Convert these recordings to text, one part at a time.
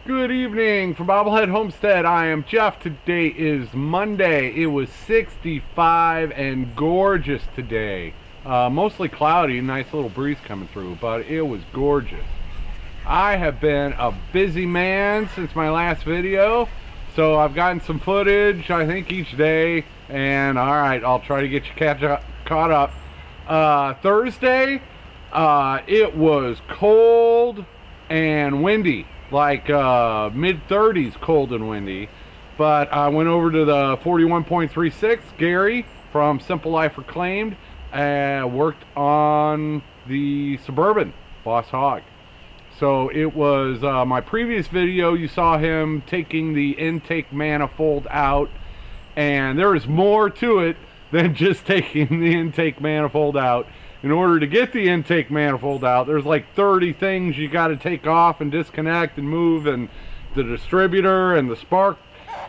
Good evening from Bobblehead Homestead. I am Jeff. Today is Monday. It was 65 and gorgeous today. Mostly cloudy, nice little breeze coming through, but it was gorgeous. I have been a busy man since my last video, so I've gotten some footage, I think, each day, and alright, I'll try to get you caught up. Thursday, it was cold and windy, like mid 30s cold and windy, but I went over to the 41.36 Gary from Simple Life Reclaimed and worked on the Suburban Boss Hogg. So it was my previous video, you saw him taking the intake manifold out, and there is more to it than just taking the intake manifold out. In order to get the intake manifold out, there's like 30 things you got to take off and disconnect and move, and the distributor and the spark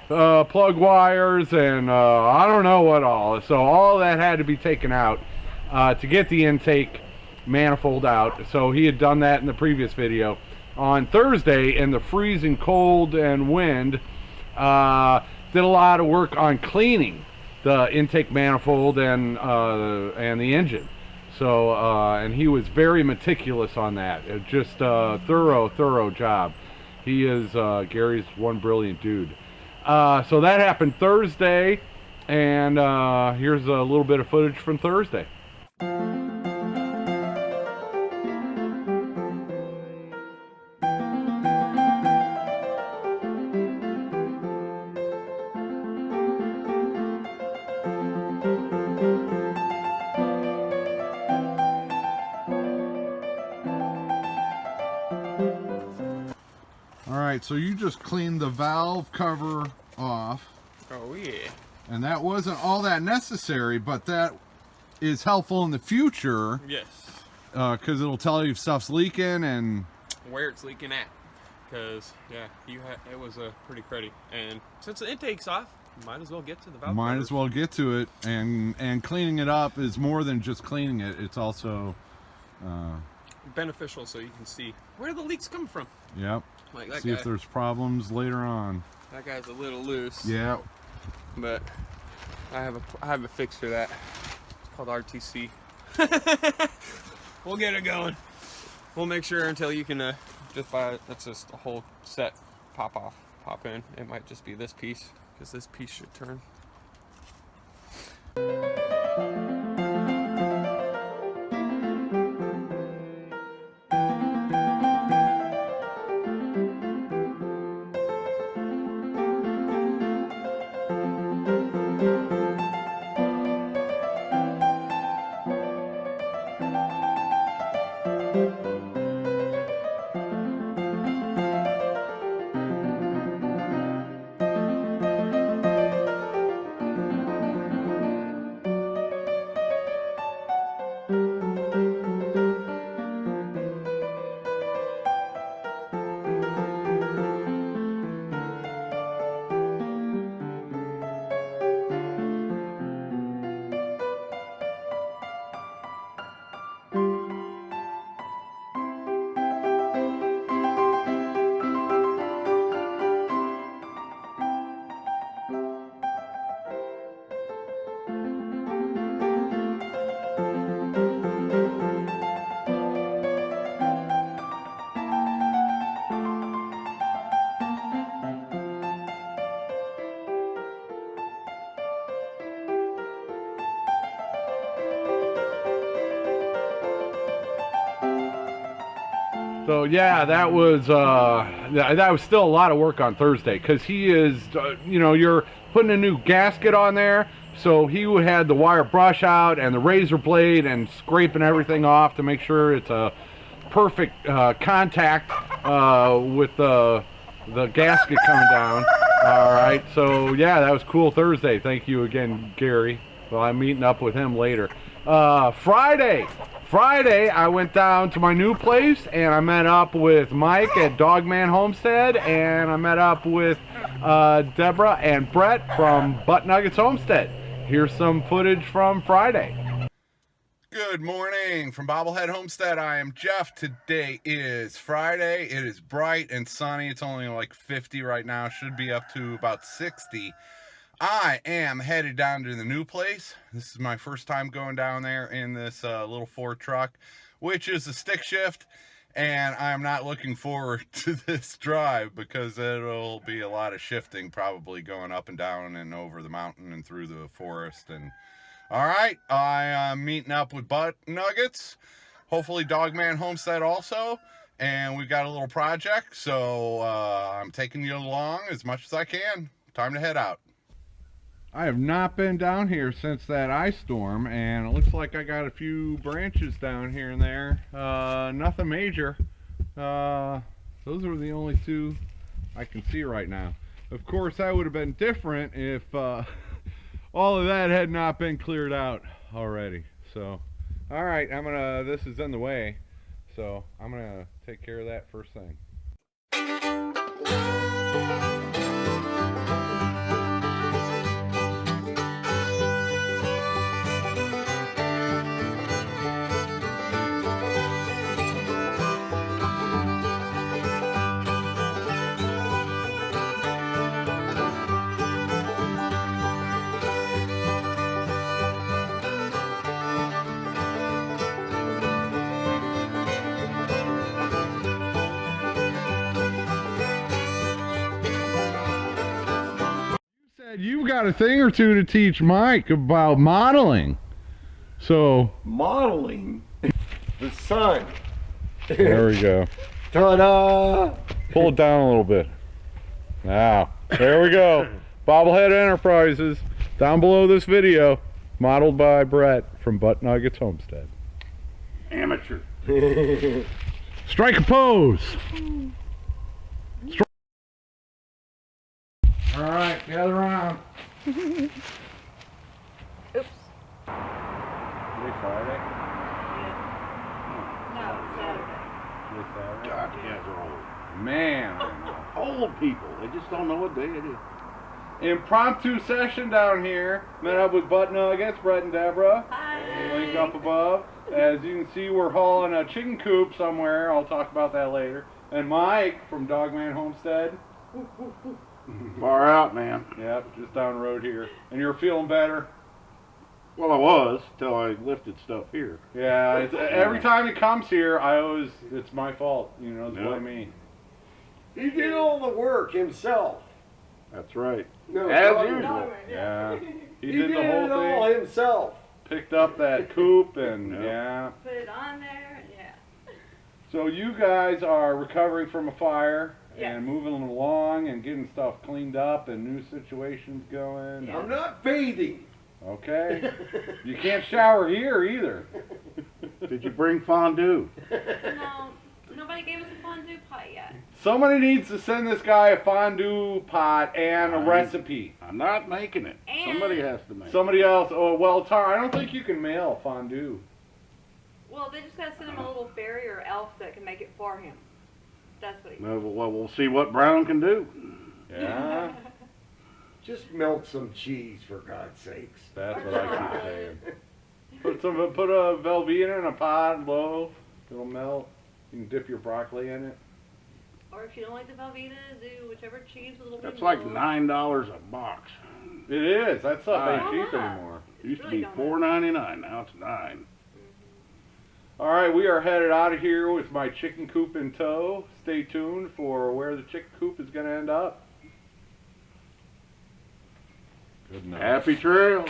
plug wires and I don't know what all. So all that had to be taken out to get the intake manifold out. So he had done that in the previous video. On Thursday, in the freezing cold and wind, did a lot of work on cleaning the intake manifold and the engine. So, and he was very meticulous on that. Just a thorough job. He is, Gary's one brilliant dude. So that happened Thursday, and here's a little bit of footage from Thursday. Alright, so you just cleaned the valve cover off. Oh yeah. And that wasn't all that necessary, but that is helpful in the future. Yes. Because it'll tell you if stuff's leaking and where it's leaking at. Because, yeah, it was pretty cruddy. And since the intake's off, you might as well get to the valve might covers. as well get to it. And cleaning it up is more than just cleaning it. It's also beneficial, so you can see where the leaks come from. Yep. Like that see guy. if there's problems later on. That guy's a little loose. Yeah. But I have a fix for that. It's called RTC. We'll get it going. We'll make sure until you can just buy it. That's just a whole set. Pop off, pop in. It might just be this piece, because this piece should turn. So yeah, that was still a lot of work on Thursday, because he is, you know, you're putting a new gasket on there, so he had the wire brush out and the razor blade and scraping everything off to make sure it's a perfect contact with the gasket coming down. All right, so yeah, that was cool Thursday. Thank you again, Gary. Well, I'm meeting up with him later. Friday, I went down to my new place and I met up with Mike at Dogman Homestead, and I met up with Deborah and Brett from Butt Nuggets Homestead. Here's some footage from Friday. Good morning from Bobblehead Homestead. I am Jeff. Today is Friday. It is bright and sunny. It's only like 50 right now. Should be up to about 60. I am headed down to the new place. This is my first time going down there in this little Ford truck, which is a stick shift. And I'm not looking forward to this drive because it'll be a lot of shifting, probably going up and down and over the mountain and through the forest. And all right, I am meeting up with Butt Nuggets, hopefully Dogman Homestead also, and we've got a little project, so I'm taking you along as much as I can. Time to head out. I have not been down here since that ice storm, and it looks like I got a few branches down here and there. Nothing major. Those are the only two I can see right now. Of course, that would have been different if all of that had not been cleared out already. So, all right, this is in the way, so I'm gonna take care of that first thing. You've got a thing or two to teach Mike about modeling. So modeling the sun. There we go. Ta-da! Pull it down a little bit. Now, there we go. Bobblehead Enterprises down below this video, modeled by Brett from Butt Nuggets Homestead. Amateur. Strike a pose. All right, gather around. Oops. Today Friday? No, Saturday. Today Saturday? God, you guys are old. Man. Old people. They just don't know what day it is. Impromptu session down here. Met up with Butt Nuggets, Brett and Deborah. Hi. Link up above. As you can see, we're hauling a chicken coop somewhere. I'll talk about that later. And Mike from Dogman Homestead. Far out, man. Yep, just down the road here. And you're feeling better? Well, I was till I lifted stuff here. Yeah, every time he comes here, it's my fault. You know, it's blame me. He did all the work himself. That's right. No, as Dogman. usual. Yeah. He did the whole all thing. himself. Picked up that coop and yeah. Put it on there, yeah. So you guys are recovering from a fire Yes. and moving along and getting stuff cleaned up and new situations going. Yeah. I'm not bathing. Okay. You can't shower here either. Did you bring fondue? No, nobody gave us a fondue pot yet. Somebody needs to send this guy a fondue pot and a recipe. I'm not making it. And- Somebody has to make it. Somebody else. Oh, well, Tara, I don't think you can mail fondue. Well, they just gotta send him a little fairy or elf that can make it for him. That's what he No, well, we'll see what Brown can do. Yeah. Just melt some cheese, for God's sakes. That's what I keep saying. Put a Velveeta in a pot, low. It'll melt. You can dip your broccoli in it. Or if you don't like the Velveeta, do whichever cheese with a little bit That's of like milk. $9 a box. It is. That stuff ain't Oh, cheap yeah. anymore. Used to Really be don't $4.99. Now it's $9. All right, we are headed out of here with my chicken coop in tow. Stay tuned for where the chicken coop is going to end up. Good night. Happy trails.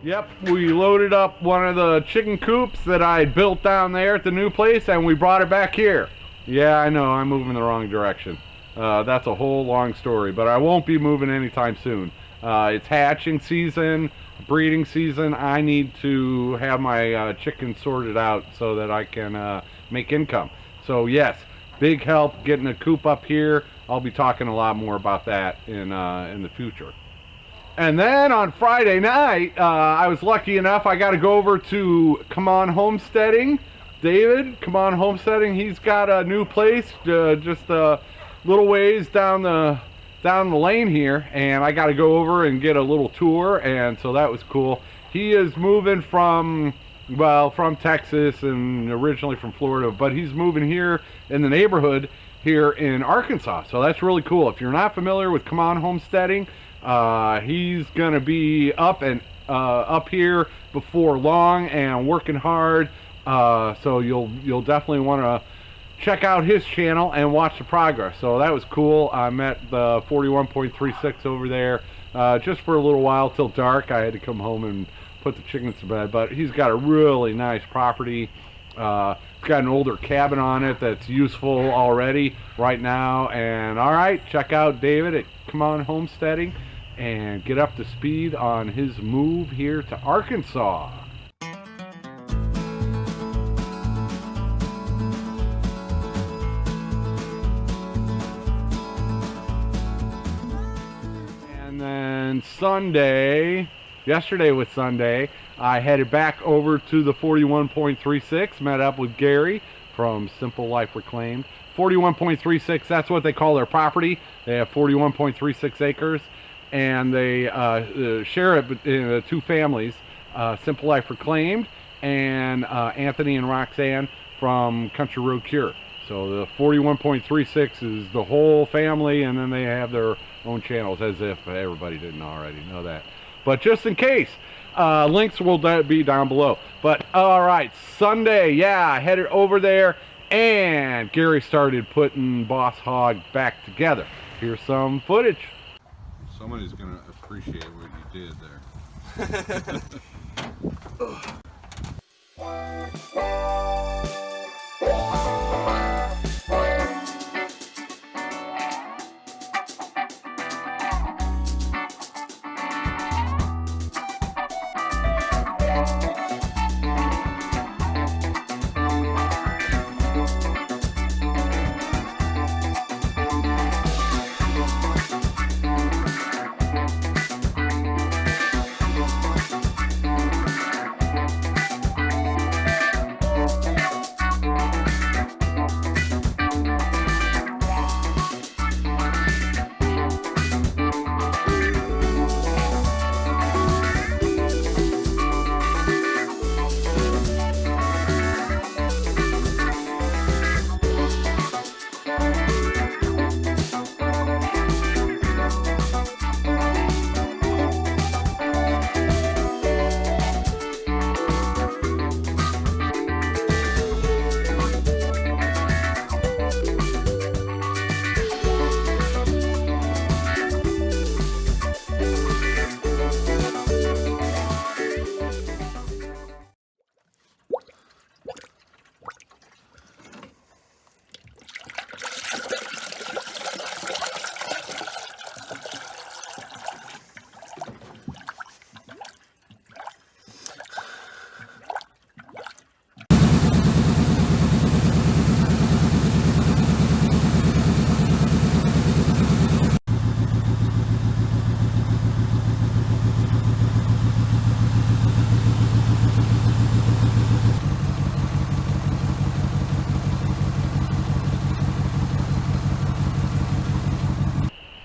Yep, we loaded up one of the chicken coops that I built down there at the new place, and we brought it back here. Yeah, I know, I'm moving the wrong direction. That's a whole long story, but I won't be moving anytime soon. It's hatching season, breeding season. I need to have my chickens sorted out so that I can make income. So yes, big help getting a coop up here. I'll be talking a lot more about that in the future. And then on Friday night, I was lucky enough, I got to go over to Come On Homesteading. David, Come On Homesteading, he's got a new place just a little ways down the lane here, and I got to go over and get a little tour, and so that was cool. He is moving from Texas and originally from Florida, but he's moving here in the neighborhood here in Arkansas, so that's really cool. If you're not familiar with Come On Homesteading, he's gonna be up here before long and working hard. So you'll definitely want to check out his channel and watch the progress. So that was cool. I met the 41.36 over there just for a little while till dark. I had to come home and put the chickens to bed, but he's got a really nice property. It's got an older cabin on it that's useful already right now. And all right, check out David at Come On Homesteading and get up to speed on his move here to Arkansas. And then yesterday was Sunday, I headed back over to the 41.36, met up with Gary from Simple Life Reclaimed. 41.36, that's what they call their property. They have 41.36 acres, and they share it in two families, Simple Life Reclaimed and Anthony and Roxanne from Country Road Cure. So the 41.36 is the whole family, and then they have their own channels, as if everybody didn't already know that. But just in case, links will be down below. But all right, Sunday, yeah, I headed over there, and Gary started putting Boss Hogg back together. Here's some footage. Somebody's gonna appreciate what you did there.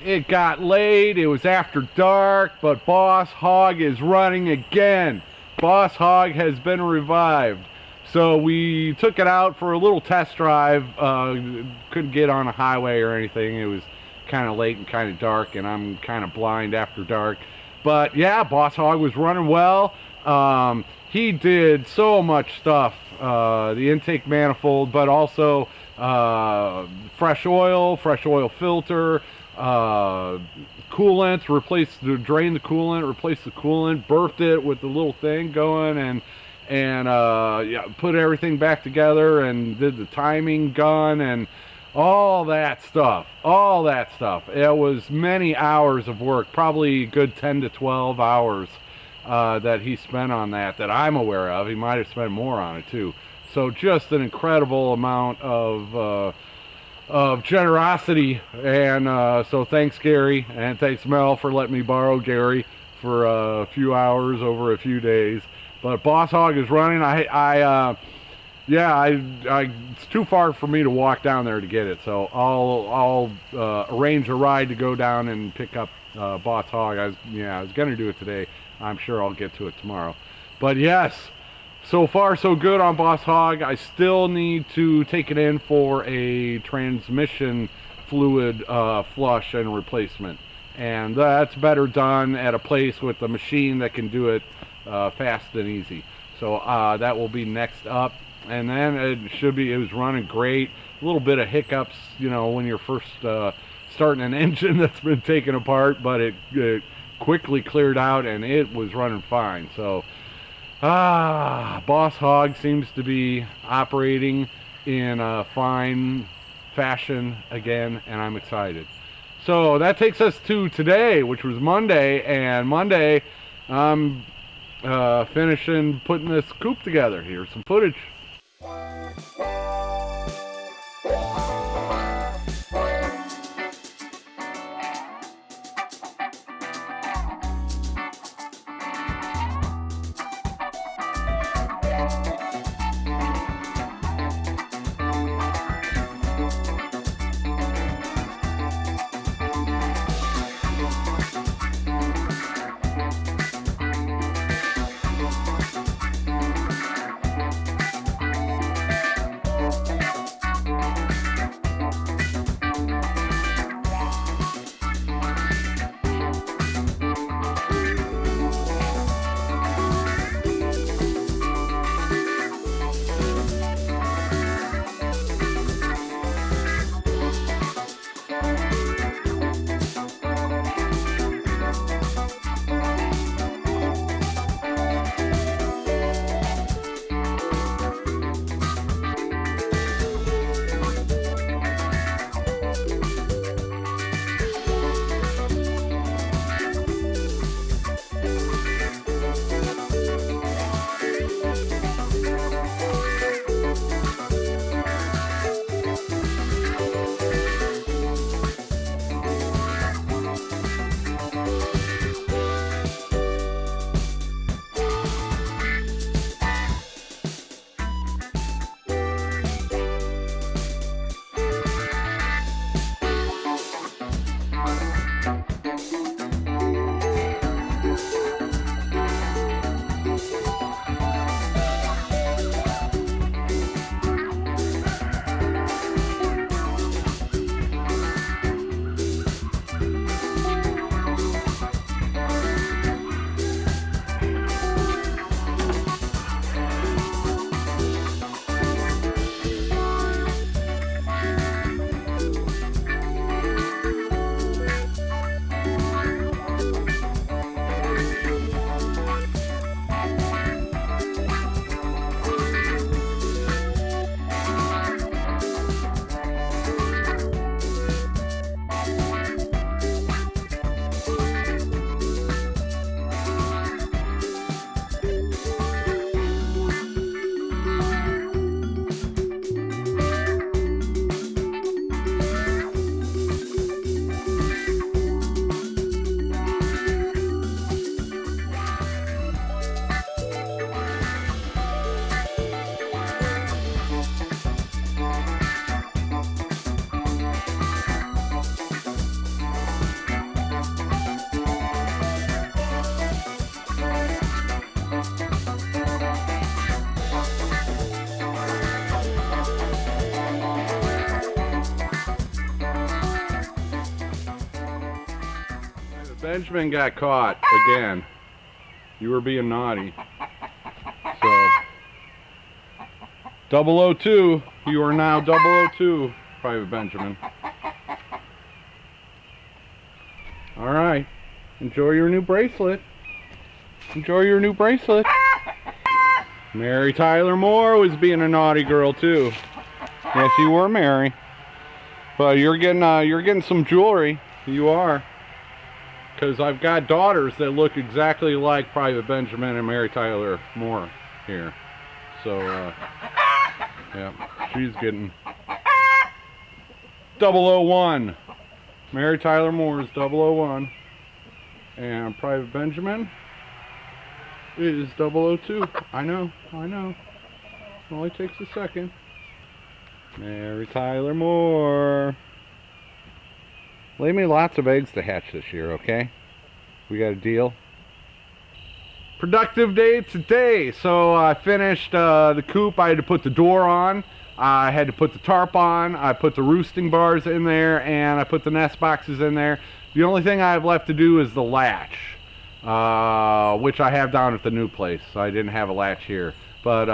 It got late, it was after dark, but Boss Hogg is running again. Boss Hogg has been revived. So we took it out for a little test drive. Couldn't get on a highway or anything. It was kind of late and kind of dark, and I'm kind of blind after dark. But yeah, Boss Hogg was running well. He did so much stuff. The intake manifold, but also fresh oil filter, coolant, drain the coolant, replace the coolant, berthed it with the little thing going, and yeah, put everything back together, and did the timing gun and all that stuff. All that stuff. It was many hours of work, probably a good 10 to 12 hours that he spent on that I'm aware of. He might have spent more on it too. So just an incredible amount of generosity, and so thanks Gary, and thanks Mel for letting me borrow Gary for a few hours over a few days. But Boss Hogg is running. It's too far for me to walk down there to get it, so I'll arrange a ride to go down and pick up Boss Hogg. I was gonna do it today. I'm sure I'll get to it tomorrow. But yes, so far so good on Boss Hogg. I still need to take it in for a transmission fluid flush and replacement, and that's better done at a place with a machine that can do it fast and easy. So that will be next up, and then it was running great. A little bit of hiccups, when you're first starting an engine that's been taken apart, but it quickly cleared out and it was running fine. So Boss Hogg seems to be operating in a fine fashion again, and I'm excited. So that takes us to today, which was Monday, and Monday I'm finishing putting this coop together. Here's some footage. Benjamin got caught again. You were being naughty. So 002, you are now 002, Private Benjamin. All right. Enjoy your new bracelet. Enjoy your new bracelet. Mary Tyler Moore was being a naughty girl too. Yes, you were, Mary. But you're getting some jewelry. You are. Because I've got daughters that look exactly like Private Benjamin and Mary Tyler Moore here. So, yeah, she's getting 001. Mary Tyler Moore is 001. And Private Benjamin is 002. I know. It only takes a second. Mary Tyler Moore. Lay me lots of eggs to hatch this year, okay? We got a deal? Productive day today. So I finished the coop. I had to put the door on. I had to put the tarp on. I put the roosting bars in there, and I put the nest boxes in there. The only thing I have left to do is the latch, which I have down at the new place. I didn't have a latch here. But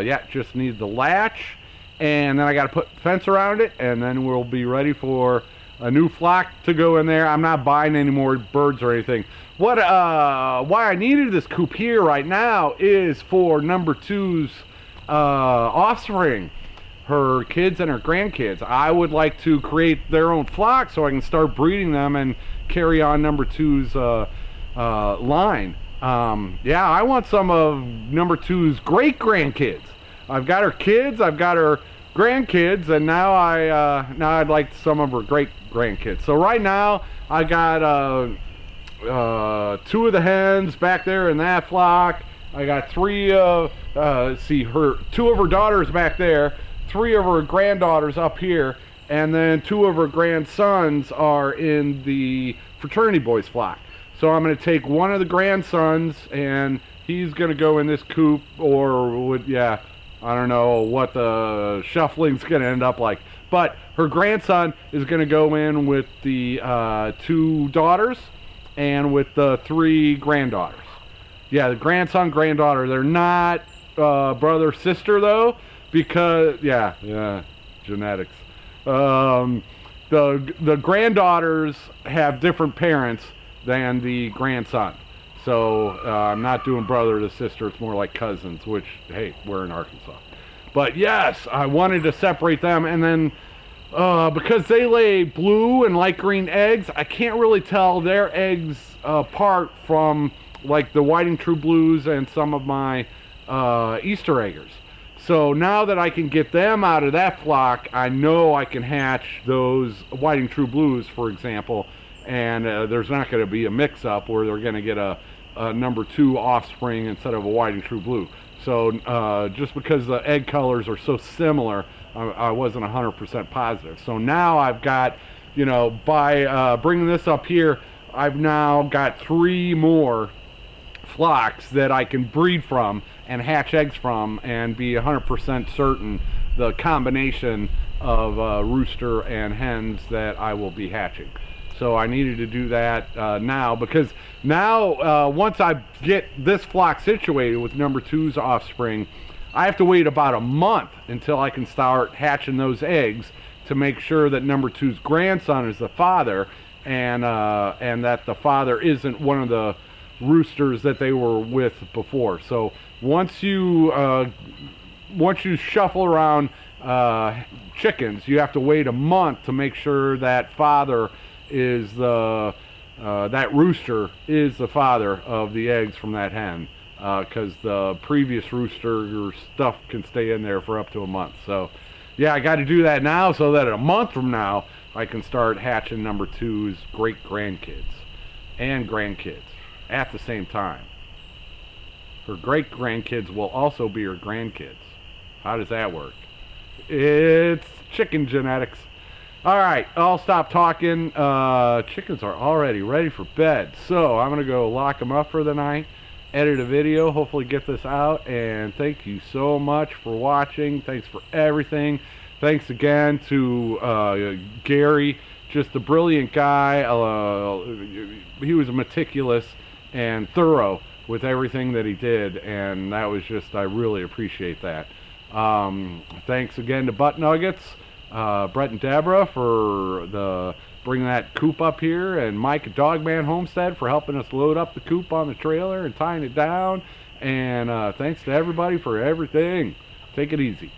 yeah, just need the latch, and then I got to put fence around it, and then we'll be ready for a new flock to go in there. I'm not buying any more birds or anything. Why I needed this coop here right now is for number 2's offspring, her kids and her grandkids. I would like to create their own flock so I can start breeding them and carry on number 2's line. Yeah, I want some of number 2's great grandkids. I've got her kids, I've got her grandkids, and now I'd like some of her great grandkids. So right now I got 2 of the hens back there in that flock. I got 3 2 of her daughters back there, 3 of her granddaughters up here, and then 2 of her grandsons are in the fraternity boys flock. So I'm going to take one of the grandsons, and he's going to go in this coop, or yeah, I don't know what the shuffling's going to end up like. But her grandson is going to go in with the 2 daughters and with the 3 granddaughters. Yeah, the grandson, granddaughter. They're not brother, sister, though, because, yeah, genetics. The granddaughters have different parents than the grandson. So I'm not doing brother to sister. It's more like cousins, which, hey, we're in Arkansas. But yes, I wanted to separate them. And then because they lay blue and light green eggs, I can't really tell their eggs apart from like the whiting true blues and some of my Easter eggers. So now that I can get them out of that flock, I know I can hatch those whiting true blues, for example, and there's not going to be a mix-up where they're going to get a number 2 offspring instead of a whiting true blue. So just because the egg colors are so similar, I wasn't 100% positive. So now I've got, you know, by bringing this up here, I've now got 3 more flocks that I can breed from and hatch eggs from and be 100% certain the combination of rooster and hens that I will be hatching. So I needed to do that now, because now once I get this flock situated with number 2's offspring, I have to wait about a month until I can start hatching those eggs to make sure that number 2's grandson is the father, and that the father isn't one of the roosters that they were with before. So once you shuffle around chickens, you have to wait a month to make sure that father is that rooster is the father of the eggs from that hen, because the previous rooster stuff can stay in there for up to a month. So yeah, I got to do that now so that a month from now I can start hatching number 2's great grandkids and grandkids at the same time. Her great grandkids will also be her grandkids. How does that work? It's chicken genetics. All right, I'll stop talking. Chickens are already ready for bed, so I'm gonna go lock them up for the night, edit a video, hopefully get this out, and thank you so much for watching. Thanks for everything. Thanks again to Gary, just a brilliant guy. He was meticulous and thorough with everything that he did, and that was just, I really appreciate that. Thanks again to Butt Nuggets Brett and Deborah for bringing that coop up here, and Mike at Dogman Homestead for helping us load up the coop on the trailer and tying it down. And thanks to everybody for everything. Take it easy.